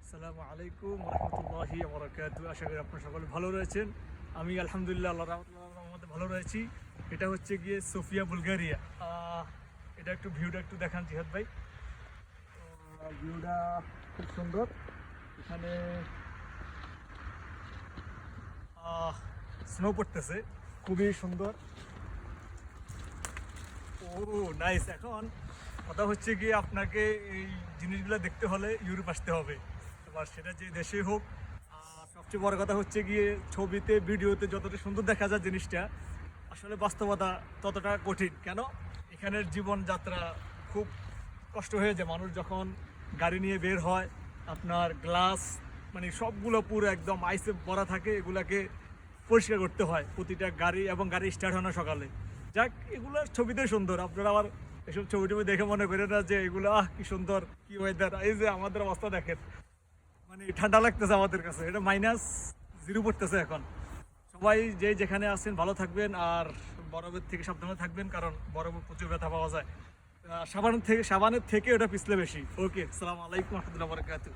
আসসালামু আলাইকুম রহমতুল্লাহি বারাকাতুহু। আশা করি আপনারা সকলে ভালো রয়েছেন। আমি আলহামদুলিল্লাহ আল্লাহর রহমতে ভালো রয়েছি। এটা হচ্ছে গিয়ে সোফিয়া বুলগেরিয়া। এটা একটু ভিউটা একটু দেখান জিহাদ ভাই। ভিউটা খুব সুন্দর। এখানে স্নো পড়তেছে, খুবই সুন্দর। ও নাইস। এখন কথা হচ্ছে গিয়ে আপনাকে এই জিনিসগুলো দেখতে হলে ইউরোপ আসতে হবে, এবার সেটা যে দেশেই হোক। আর সবচেয়ে বড় কথা হচ্ছে গিয়ে ছবিতে ভিডিওতে যতটা সুন্দর দেখা যায় জিনিসটা, আসলে বাস্তবতা ততটা কঠিন। কেন? এখানের জীবনযাত্রা খুব কষ্ট হয়ে যায়। মানুষ যখন গাড়ি নিয়ে বের হয়, আপনার গ্লাস মানে সবগুলো পুরো একদম আইসে ভরা থাকে, এগুলাকে পরিষ্কার করতে হয় প্রতিটা গাড়ি, এবং গাড়ি স্টার্ট হয় না সকালে। যাক, এগুলো ছবিতে সুন্দর। আপনারা আবার এসব ছবি টবি দেখে মনে করেন না যে এগুলো কি সুন্দর, কি ওয়েদার। এই যে আমাদের অবস্থা দেখেন, মানে ঠান্ডা লাগতেছে আমাদের কাছে। এটা -0 পড়তেছে এখন। সবাই যে যেখানে আছেন ভালো থাকবেন, আর বরফের থেকে সাবধানে থাকবেন, কারণ বরফে প্রচুর ব্যথা পাওয়া যায়। সাবানের থেকে ওটা পিছলে বেশি। ওকে, আসসালামু আলাইকুম রহমতুল্লাহ বারাকাতুহু।